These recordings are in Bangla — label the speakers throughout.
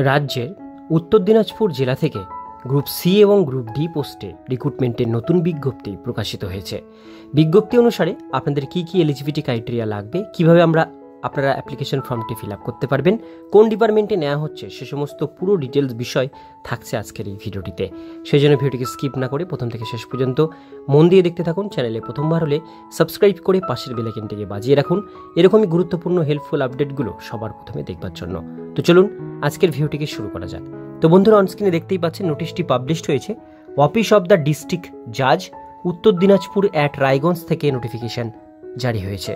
Speaker 1: রাজ্যের উত্তর দিনাজপুর জেলা থেকে গ্রুপ সি এবং গ্রুপ ডি পোস্টে রিক্রুটমেন্টের নতুন বিজ্ঞপ্তি প্রকাশিত হয়েছে। বিজ্ঞপ্তি অনুসারে আপনাদের কি কি এলিজিবিলিটি ক্রাইটেরিয়া লাগবে, কিভাবে আপনারা অ্যাপ্লিকেশন ফর্মটি ফিল আপ করতে পারবেন, কোন ডিপার্টমেন্টে নেওয়া হচ্ছে, সে সমস্ত পুরো ডিটেলস বিষয় থাকছে আজকের এই ভিডিওটিতে। সেই জন্য ভিডিওটিকে স্কিপ না করে প্রথম থেকে শেষ পর্যন্ত মন দিয়ে দেখতে থাকুন। চ্যানেলে প্রথমবার হলে সাবস্ক্রাইব করে পাশের বেল আইকনটিকে বাজিয়ে রাখুন এরকমই গুরুত্বপূর্ণ হেল্পফুল আপডেটগুলো সবার প্রথমে দেখবার জন্য। তো চলুন আজকের ভিডিওটিকে শুরু করা যাক। তো বন্ধুরা, অনস্ক্রিনে দেখতেই পাচ্ছেন নোটিশটি পাবলিশড হয়েছে অফিস অব দ্য ডিস্ট্রিক্ট জাজ উত্তর দিনাজপুর অ্যাট রায়গঞ্জ থেকে নোটিফিকেশন জারি হয়েছে।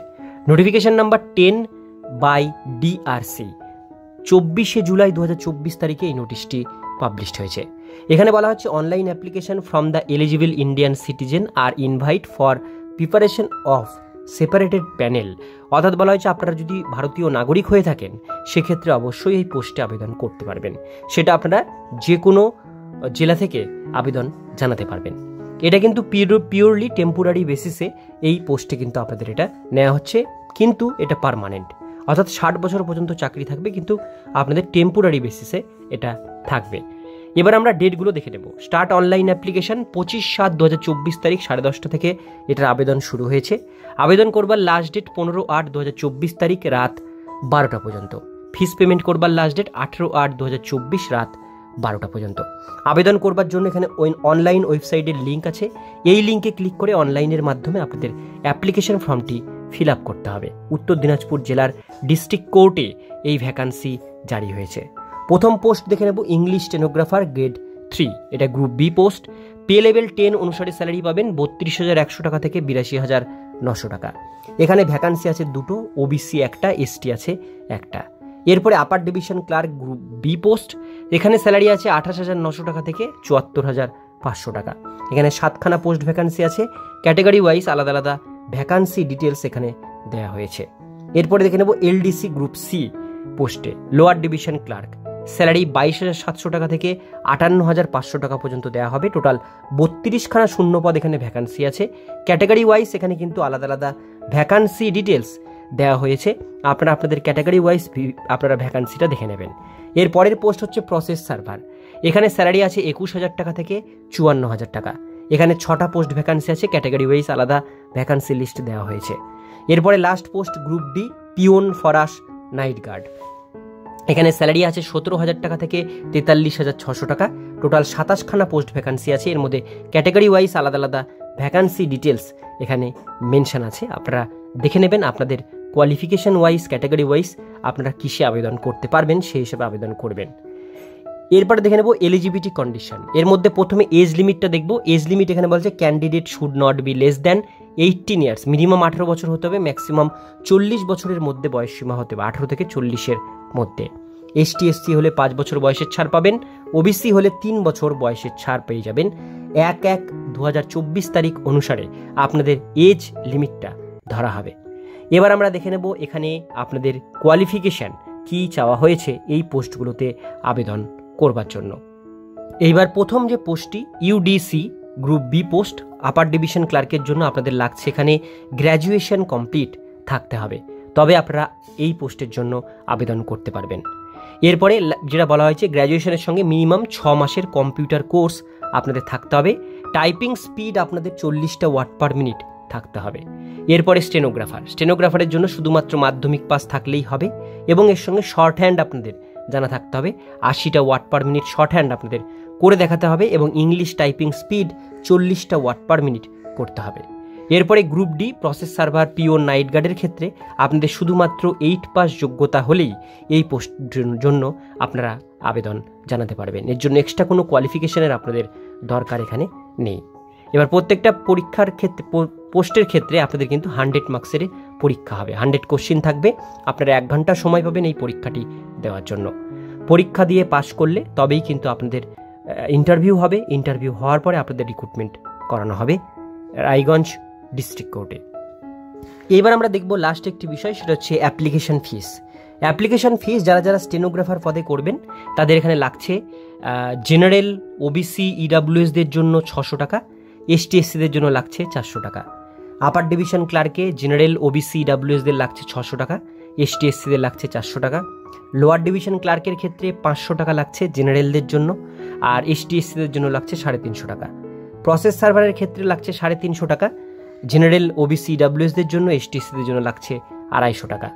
Speaker 1: নোটিফিকেশন নাম্বার 10/DRC 24শে জুলাই 2024 তারিখে এই নোটিশটি পাবলিশড হয়েছে। এখানে বলা হচ্ছে online application from the eligible Indian citizen are invite for preparation of separated panel. অর্থাৎ বলা হয়েছে আপনারা যদি ভারতীয় নাগরিক হয়ে থাকেন সেক্ষেত্রে অবশ্যই এই পোস্টে আবেদন করতে পারবেন। সেটা আপনারা যে কোনো জেলা থেকে আবেদন জানাতে পারবেন। এটা কিন্তু পিওরলি টেম্পোরারি বেসিসে এই পোস্টে কিন্তু আপনাদের এটা নেওয়া হচ্ছে, কিন্তু এটা পার্মানেন্ট, অর্থাৎ 60 বছর পর্যন্ত চাকরি থাকবে, কিন্তু আপনাদের টেম্পোরারি বেসিসে এটা থাকবে। এবার আমরা ডেটগুলো দেখে নেব। স্টার্ট অনলাইন অ্যাপ্লিকেশন 25/7/2024 তারিখ 10:30 থেকে এটার আবেদন শুরু হয়েছে। আবেদন করবার লাস্ট ডেট 15/8/2024 তারিখ রাত 12টা পর্যন্ত। ফিস পেমেন্ট করবার লাস্ট ডেট 18/8/2024 রাত 12টা পর্যন্ত। আবেদন করবার জন্য এখানে অনলাইন ওয়েবসাইটের লিঙ্ক আছে, এই লিঙ্কে ক্লিক করে অনলাইনের মাধ্যমে আপনাদের অ্যাপ্লিকেশন ফর্মটি ফিল আপ করতে হবে। উত্তর দিনাজপুর জেলার ডিস্ট্রিক্ট কোর্টে এই ভ্যাকান্সি জারি হয়েছে। প্রথম পোস্ট দেখে নেব ইংলিশ স্টেনোগ্রাফার গ্রেড 3, এটা group B post. Pay level 10 অনুসারে স্যালারি পাবেন 32,100 টাকা থেকে 82,900 টাকা। এখানে ভ্যাকান্সি আছে দুটো, ওবিসি একটা, এসটি আছে একটা। এরপরে upper division clerk group B post, এখানে স্যালারি আছে 28,900 টাকা থেকে 74,500 টাকা। এখানে 7খানা পোস্ট ভ্যাকান্সি আছে, ক্যাটাগরি ওয়াইজ আলাদা আলাদা ভ্যাকান্সি ডিটেলস এখানে দেওয়া হয়েছে। এরপরে দেখে নেব এলডিসি গ্রুপ সি পোস্টে লোয়ার ডিভিশন ক্লার্ক, স্যালারি 22,700 টাকা থেকে 58,500 টাকা পর্যন্ত দেওয়া হবে। টোটাল 32খানা শূন্যপদ এখানে ভ্যাকান্সি আছে। ক্যাটাগরি ওয়াইজ এখানে কিন্তু আলাদা আলাদা ভ্যাকান্সি ডিটেলস দেওয়া হয়েছে, আপনারা আপনাদের ক্যাটাগরি ওয়াইজ আপনারা ভ্যাকান্সিটা দেখে নেবেন। এর পরের পোস্ট হচ্ছে প্রসেস সার্ভার, এখানে স্যালারি আছে 21,000 টাকা থেকে 54,000 টাকা। এখানে 6টা পোস্ট ভ্যাকান্সি আছে, ক্যাটাগরি ওয়াইজ আলাদা ভ্যাকান্সি লিস্ট দেওয়া হয়েছে। এরপরে last post group D peon ফরাস নাইট গার্ড, এখানে স্যালারি আছে 17,000 টাকা থেকে 43,600 টাকা। টোটাল 27খানা পোস্ট ভ্যাকান্সি আছে, এর মধ্যে ক্যাটাগরি ওয়াইজ আলাদা আলাদা ভ্যাকান্সি ডিটেলস এখানে মেনশন আছে, আপনারা দেখে নেবেন। আপনাদের কোয়ালিফিকেশন ওয়াইজ ক্যাটাগরি ওয়াইজ আপনারা কিসে আবেদন করতে পারবেন সেই হিসেবে আবেদন করবেন। এরপরে দেখে নেব এলিজিবিলিটি কন্ডিশন। এর মধ্যে প্রথমে এজ লিমিটটা দেখব। এজ লিমিট এখানে বলছে candidate should not be less than 18 years, minimum 18 বছর হতে হবে, ম্যাক্সিমাম 40 বছরের মধ্যে বয়স সীমা হতে হবে, 18 থেকে 40-এর মধ্যে। এসটি এসসি হলে 5 বছর বয়সের ছাড় পাবেন, ওবিসি হলে 3 বছর বয়সের ছাড় পেয়ে যাবেন। 1/1/2024 তারিখ অনুসারে আপনাদের এজ লিমিটটা ধরা হবে। এবার আমরা দেখে নেব এখানে আপনাদের কোয়ালিফিকেশান কি চাওয়া হয়েছে এই পোস্টগুলোতে আবেদন করবার জন্য। এইবার প্রথম যে পোস্টটি UDC group B post upper division ক্লার্কের জন্য আপনাদের লাগছে এখানে গ্র্যাজুয়েশন কমপ্লিট থাকতে হবে, তবে আপনারা এই পোস্টের জন্য আবেদন করতে পারবেন। এরপরে যেটা বলা হয়েছে গ্র্যাজুয়েশনের সঙ্গে মিনিমাম 6 মাসের কম্পিউটার কোর্স আপনাদের থাকতে হবে, টাইপিং স্পিড আপনাদের 40টা ওয়ার্ড পার মিনিট থাকতে হবে। এরপরে স্টেনোগ্রাফারের জন্য শুধুমাত্র মাধ্যমিক পাস থাকলেই হবে এবং এর সঙ্গে শর্ট হ্যান্ড আপনাদের জানা থাকতে হবে, 80টা word per minute shorthand আপনাদের করে দেখাতে হবে এবং ইংলিশ টাইপিং স্পিড 40টা ওয়ার্ড পার মিনিট করতে হবে। এরপরে group D process server peon night গার্ডের ক্ষেত্রে আপনাদের শুধুমাত্র 8 পাস যোগ্যতা হলেই এই পোস্টের জন্য আপনারা আবেদন জানাতে পারবেন। এর জন্য এক্সট্রা কোনো কোয়ালিফিকেশনের আপনাদের দরকার এখানে নেই। এবার প্রত্যেকটা পরীক্ষার ক্ষেত্রে পোস্টের ক্ষেত্রে আপনাদের কিন্তু 100 মার্কসের পরীক্ষা হবে, 100 কোশ্চিন থাকবে, আপনারা 1 ঘন্টা সময় পাবেন এই পরীক্ষাটি দেওয়ার জন্য। পরীক্ষা দিয়ে পাশ করলে তবেই কিন্তু আপনাদের ইন্টারভিউ হবে, ইন্টারভিউ হওয়ার পরে আপনাদের রিক্রুটমেন্ট করানো হবে রায়গঞ্জ ডিস্ট্রিক্ট কোর্টে। এবার আমরা দেখব লাস্ট একটি বিষয়, সেটা হচ্ছে অ্যাপ্লিকেশন ফিস। অ্যাপ্লিকেশন ফিস যারা যারা স্টেনোগ্রাফার পদে করবেন তাদের এখানে লাগছে জেনারেল ওবিসি ইডাব্লিউএসদের জন্য 600 টাকা, এসটি এসসিদের জন্য লাগছে 400 টাকা। আপার ডিভিশন ক্লার্কে জেনারেল ওবিসি ইডাব্লিউএসদের লাগছে 600 টাকা, এসটি এসসিদের লাগছে 400 টাকা। লোয়ার ডিভিশন ক্লার্কের ক্ষেত্রে 500 টাকা লাগছে জেনারেলদের জন্য, আর এসটি এসসিদের জন্য লাগছে 350 টাকা। প্রসেস সার্ভারের ক্ষেত্রে লাগছে 350 টাকা, জেনারেল ওবিসি ইডাব্লিউএসদের জন্য, এসটি এসসিদের জন্য লাগছে 250 টাকা।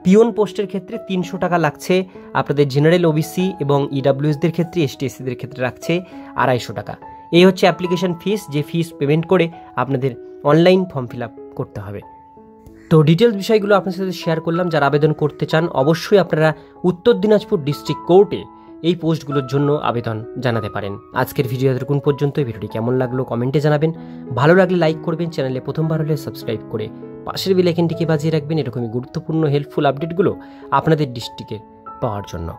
Speaker 1: পিওন পোস্টের ক্ষেত্রে 300 টাকা লাগছে আপনাদের জেনারেল ওবিসি এবং ইডাব্লিউএসদের ক্ষেত্রে, এসটি এসসিদের ক্ষেত্রে লাগছে 250 টাকা। এই হচ্ছে অ্যাপ্লিকেশন ফিস, যে ফিস পেমেন্ট করে আপনাদের অনলাইন ফর্ম ফিল আপ করতে হবে। তো ডিটেলস বিষয়গুলো আপনার সাথে শেয়ার করলাম। যারা আবেদন করতে চান অবশ্যই আপনারা উত্তর দিনাজপুর ডিস্ট্রিক্ট কোর্টে এই পোস্টগুলোর জন্য আবেদন জানাতে পারেন। আজকের ভিডিও এতটুকুন পর্যন্ত। ভিডিওটি কেমন লাগলো কমেন্টে জানাবেন, ভালো লাগলে লাইক করবেন, চ্যানেলে প্রথমবার হলে সাবস্ক্রাইব করে পাশের বেল আইকনটিকে বাজিয়ে রাখবেন এরকমই গুরুত্বপূর্ণ হেল্পফুল আপডেটগুলো আপনাদের ডিস্ট্রিক্টে পাওয়ার জন্য।